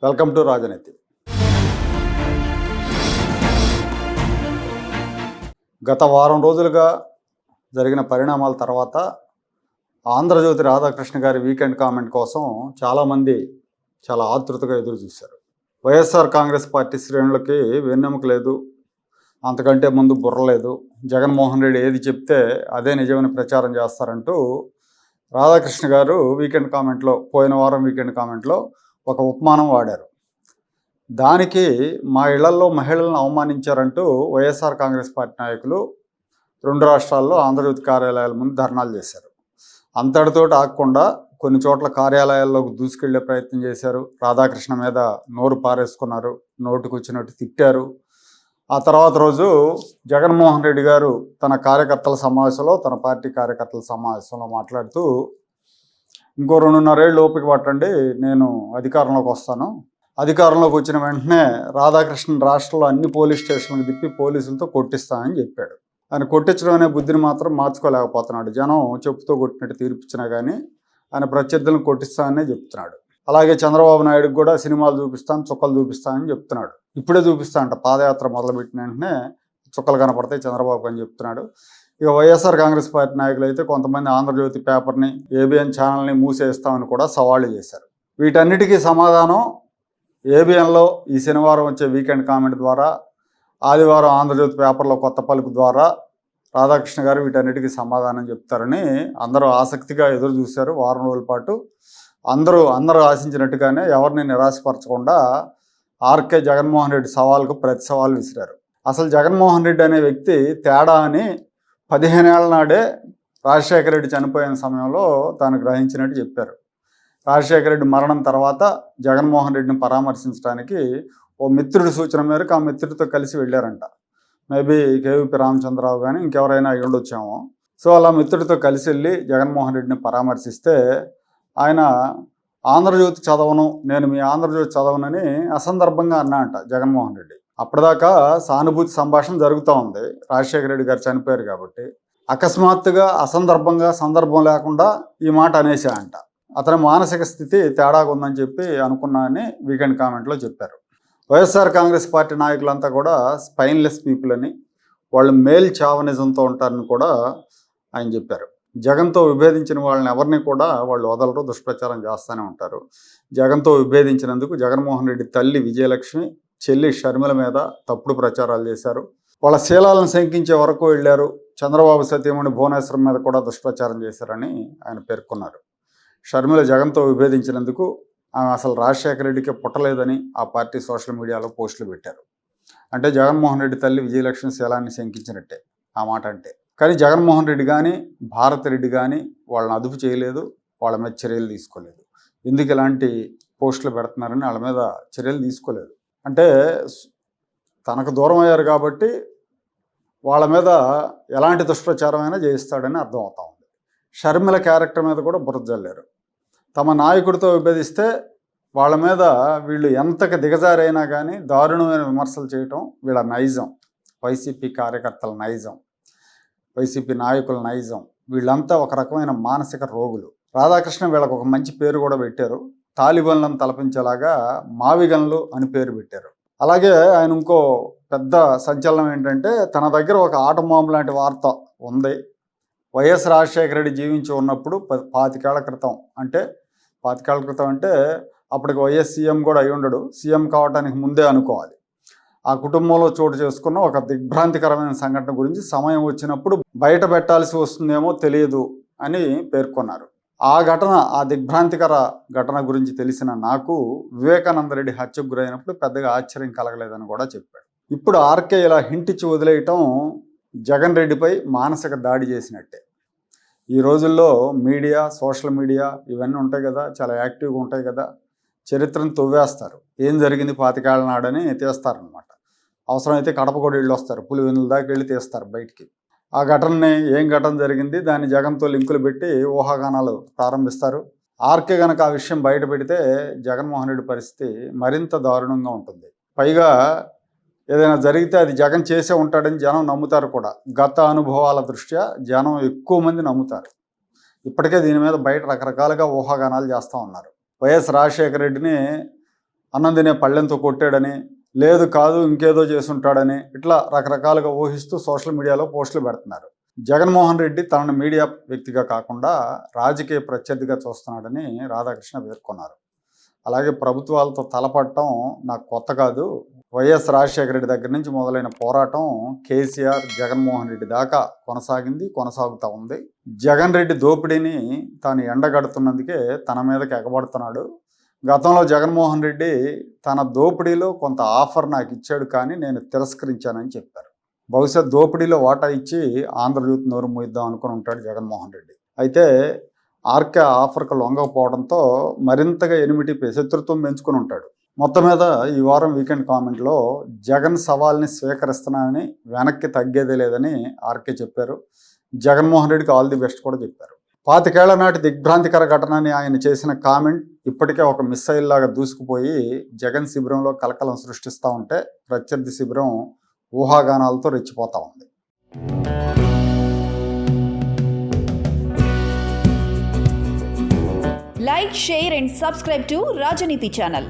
Welcome to రాజనీతి. గత వారం రోజులుగా జరిగిన పరిణామాల తర్వాత ఆంధ్రజ్యోతి రాధాకృష్ణ గారి వీకెండ్ కామెంట్ కోసం చాలామంది చాలా ఆతృతగా ఎదురు చూశారు. వైఎస్ఆర్ కాంగ్రెస్ పార్టీ శ్రేణులకి వెన్నెముక లేదు, అంతకంటే ముందు బుర్ర లేదు, జగన్మోహన్ రెడ్డి ఏది చెప్తే అదే నిజమని ప్రచారం చేస్తారంటూ రాధాకృష్ణ గారు పోయిన వారం వీకెండ్ కామెంట్లో ఒక ఉపమానం వాడారు. దానికి మా ఇళ్లలో మహిళలను అవమానించారంటూ వైఎస్ఆర్ కాంగ్రెస్ పార్టీ నాయకులు 2 రాష్ట్రాల్లో ఆంధ్రజ్యోతి కార్యాలయాల ముందు ధర్నాలు చేశారు. అంతటితో ఆగకుండా కొన్ని చోట్ల కార్యాలయాల్లోకి దూసుకెళ్లే ప్రయత్నం చేశారు. రాధాకృష్ణ మీద నోరు పారేసుకున్నారు, నోటుకు వచ్చినట్టు తిట్టారు. ఆ తర్వాత రోజు జగన్మోహన్ రెడ్డి గారు తన పార్టీ కార్యకర్తల సమావేశంలో మాట్లాడుతూ, ఇంకో 2.5 ఏళ్ళు ఓపిక పట్టండి, నేను అధికారంలోకి వస్తాను. అధికారంలోకి వచ్చిన వెంటనే రాధాకృష్ణ రాష్ట్రంలో అన్ని పోలీస్ స్టేషన్లకు తిప్పి పోలీసులతో కొట్టిస్తానని చెప్పాడు. ఆయన కొట్టించడం అనే బుద్ధిని మాత్రం మార్చుకోలేకపోతున్నాడు. జనం చెప్పుతో కొట్టినట్టు తీర్పిచ్చినా కానీ ఆయన ప్రత్యర్థులను కొట్టిస్తాననే చెప్తున్నాడు. అలాగే చంద్రబాబు నాయుడుకి కూడా సినిమాలు చూపిస్తాను, చుక్కలు చూపిస్తానని చెప్తున్నాడు. ఇప్పుడే చూపిస్తానంట, పాదయాత్ర మొదలుపెట్టిన వెంటనే చుక్కలు కనపడతాయి చంద్రబాబు అని చెప్తున్నాడు. ఇక వైఎస్ఆర్ కాంగ్రెస్ పార్టీ నాయకులు అయితే కొంతమంది ఆంధ్రజ్యోతి పేపర్ని, ఏబిఎన్ ఛానల్ని మూసేస్తామని కూడా సవాళ్లు చేశారు. వీటన్నిటికీ సమాధానం ఏబిఎన్లో ఈ శనివారం వచ్చే వీకెండ్ కామెంట్ ద్వారా, ఆదివారం ఆంధ్రజ్యోతి పేపర్లో కొత్త పలుకు ద్వారా రాధాకృష్ణ గారు వీటన్నిటికీ సమాధానం చెప్తారని అందరూ ఆసక్తిగా ఎదురు చూశారు. వారం రోజుల పాటు అందరూ ఆశించినట్టుగానే ఎవరిని నిరాశపరచకుండా ఆర్కే జగన్మోహన్ రెడ్డి సవాల్కు ప్రతి సవాల్ విసిరారు. అసలు జగన్మోహన్ రెడ్డి అనే వ్యక్తి తేడా అని 15 ఏళ్ల నాడే రాజశేఖర రెడ్డి చనిపోయిన సమయంలో తాను గ్రహించినట్టు చెప్పారు. రాజశేఖర రెడ్డి మరణం తర్వాత జగన్మోహన్ రెడ్డిని పరామర్శించడానికి ఓ మిత్రుడి సూచన మేరకు ఆ మిత్రుడితో కలిసి వెళ్ళారంట. మేబీ కేవీపీ రామచంద్రరావు కానీ ఇంకెవరైనా అయి ఉండొచ్చామో. సో అలా మిత్రుడితో కలిసి వెళ్ళి జగన్మోహన్ రెడ్డిని పరామర్శిస్తే ఆయన ఆంధ్రజ్యోతి చదవను, నేను మీ ఆంధ్రజ్యోతి చదవనని అసందర్భంగా అన్నా అంట జగన్మోహన్ రెడ్డి. అప్పటిదాకా సానుభూతి సంభాషణ జరుగుతూ ఉంది, రాజశేఖర రెడ్డి గారు చనిపోయారు కాబట్టి. అకస్మాత్తుగా అసందర్భంగా సందర్భం లేకుండా ఈ మాట అనేసా అంట. అతని మానసిక స్థితి తేడాగా ఉందని చెప్పి అనుకున్నా అని వీకెండ్ కామెంట్లో చెప్పారు. వైఎస్ఆర్ కాంగ్రెస్ పార్టీ నాయకులంతా కూడా స్పైన్లెస్ పీపుల్ అని, వాళ్ళు మేల్ చావనిజంతో ఉంటారని కూడా ఆయన చెప్పారు. జగన్తో విభేదించిన వాళ్ళని ఎవరిని కూడా వాళ్ళు వదలరు, దుష్ప్రచారం చేస్తూనే ఉంటారు. జగన్తో విభేదించినందుకు జగన్మోహన్ రెడ్డి తల్లి విజయలక్ష్మి, చెల్లి షర్మిల మీద తప్పుడు ప్రచారాలు చేశారు. వాళ్ళ శీలాలను శంకించే వరకు వెళ్ళారు. చంద్రబాబు సతీమణి భువనేశ్వరం మీద కూడా దుష్ప్రచారం చేశారని ఆయన పేర్కొన్నారు. షర్మిల జగన్తో విభేదించినందుకు ఆమె అసలు రాజశేఖర రెడ్డికి పుట్టలేదని ఆ పార్టీ సోషల్ మీడియాలో పోస్టులు పెట్టారు. అంటే జగన్మోహన్ రెడ్డి తల్లి విజయలక్ష్మి శీలాన్ని శంకించినట్టే ఆ మాట అంటే. కానీ జగన్మోహన్ రెడ్డి కానీ భారతి రెడ్డి కానీ వాళ్ళని అదుపు చేయలేదు, వాళ్ళ మీద చర్యలు తీసుకోలేదు. ఎందుకు ఇలాంటి పోస్టులు పెడుతున్నారని వాళ్ళ మీద చర్యలు తీసుకోలేదు. అంటే తనకు దూరం అయ్యారు కాబట్టి వాళ్ళ మీద ఎలాంటి దుష్ప్రచారమైనా చేయిస్తాడని అర్థం అవుతా ఉంది. షర్మిల క్యారెక్టర్ మీద కూడా బురద జల్లారు. తమ నాయకుడితో విభేదిస్తే వాళ్ళ మీద వీళ్ళు ఎంతకు దిగజారైనా కానీ దారుణమైన విమర్శలు చేయటం వీళ్ళ నైజం, వైసీపీ కార్యకర్తల నైజం, వైసీపీ నాయకుల నైజం. వీళ్ళంతా ఒక రకమైన మానసిక రోగులు. రాధాకృష్ణ వీళ్ళకు ఒక మంచి పేరు కూడా పెట్టారు. తాలిబన్లను తలపించేలాగా మావిగన్లు అని పేరు పెట్టారు. అలాగే ఆయన ఇంకో పెద్ద సంచలనం ఏంటంటే, తన దగ్గర ఒక ఆటమాం లాంటి వార్త ఉంది. వైఎస్ రాజశేఖర రెడ్డి జీవించి ఉన్నప్పుడు 25 ఏళ్ల క్రితం, అంటే 25 ఏళ్ల క్రితం అంటే అప్పటికి వైఎస్ సీఎం కూడా అయి ఉండడు, సీఎం కావడానికి ముందే అనుకోవాలి. ఆ కుటుంబంలో చోటు చేసుకున్న ఒక దిగ్భ్రాంతికరమైన సంఘటన గురించి సమయం వచ్చినప్పుడు బయట పెట్టాల్సి వస్తుందేమో తెలియదు అని పేర్కొన్నారు. ఆ దిగ్భ్రాంతికర ఘటన గురించి తెలిసిన నాకు వివేకానంద రెడ్డి హత్యకు గురైనప్పుడు పెద్దగా ఆశ్చర్యం కలగలేదని కూడా చెప్పాడు. ఇప్పుడు ఆర్కే ఇలా హింట్ ఇచ్చి వదిలేయటం జగన్ రెడ్డిపై మానసిక దాడి చేసినట్టే. ఈ రోజుల్లో మీడియా, సోషల్ మీడియా ఇవన్నీ ఉంటాయి కదా, చాలా యాక్టివ్గా ఉంటాయి కదా, చరిత్రను తవ్వేస్తారు. ఏం జరిగింది 25 ఏళ్ల నాడని తీస్తారనమాట. అవసరమైతే కడప కూడా వెళ్ళి వస్తారు, పులివెందుల దాకా వెళ్ళి తీస్తారు బయటికి. ఆ ఘటనని, ఏం ఘటన జరిగింది, దాన్ని జగన్తో లింకులు పెట్టి ఊహాగానాలు ప్రారంభిస్తారు. ఆర్కే కనుక ఆ విషయం బయట పెడితే జగన్మోహన్ రెడ్డి పరిస్థితి మరింత దారుణంగా ఉంటుంది. పైగా ఏదైనా జరిగితే అది జగన్ చేసే ఉంటాడని జనం నమ్ముతారు కూడా. గత అనుభవాల దృష్ట్యా జనం ఎక్కువ మంది నమ్ముతారు. ఇప్పటికే దీని మీద బయట రకరకాలుగా ఊహాగానాలు చేస్తూ ఉన్నారు. వైఎస్ రాజశేఖర రెడ్డిని అన్నం తినే పళ్ళెంతో కొట్టాడని, లేదు కాదు ఇంకేదో చేసుంటాడని ఇట్లా రకరకాలుగా ఊహిస్తూ సోషల్ మీడియాలో పోస్టులు పెడుతున్నారు. జగన్మోహన్ రెడ్డి తనను మీడియా వ్యక్తిగా కాకుండా రాజకీయ ప్రత్యర్థిగా చూస్తున్నాడని రాధాకృష్ణ పేర్కొన్నారు. అలాగే ప్రభుత్వాలతో తలపడటం నాకు కొత్త కాదు. వైఎస్ రాజశేఖర రెడ్డి దగ్గర నుంచి మొదలైన పోరాటం కేసీఆర్, జగన్మోహన్ రెడ్డి దాకా కొనసాగుతూ ఉంది. జగన్ రెడ్డి దోపిడీని తాను ఎండగడుతున్నందుకే తన మీదకి ఎగబడుతున్నాడు. గతంలో జగన్మోహన్ రెడ్డి తన దోపిడీలో కొంత ఆఫర్ నాకు ఇచ్చాడు, కానీ నేను తిరస్కరించానని చెప్పారు. బహుశా దోపిడీలో వాటా ఇచ్చి ఆంధ్రజ్యోతి నోరు మూయిద్దాం అనుకుని ఉంటాడు జగన్మోహన్ రెడ్డి. అయితే ఆర్కే ఆఫర్కు లొంగకపోవడంతో మరింతగా శత్రుత్వం పెంచుకుని ఉంటాడు. మొత్తం మీద ఈ వారం వీకెండ్ కామెంట్లో జగన్ సవాల్ని స్వీకరిస్తున్నానని, వెనక్కి తగ్గేదే లేదని ఆర్కే చెప్పారు. జగన్మోహన్ రెడ్డికి ఆల్ ది బెస్ట్ కూడా చెప్పారు. 25 ఏళ్ల నాటి దిగ్భ్రాంతికర ఘటనని ఆయన చేసిన కామెంట్ ఇప్పటికే ఒక మిస్సైల్ లాగా దూసుకుపోయి జగన్ శిబిరంలో కలకలం సృష్టిస్తూ ఉంటే ప్రత్యర్థి శిబిరం ఊహాగానాలతో రెచ్చిపోతూ ఉంది. Like, share and subscribe to Rajaniti channel.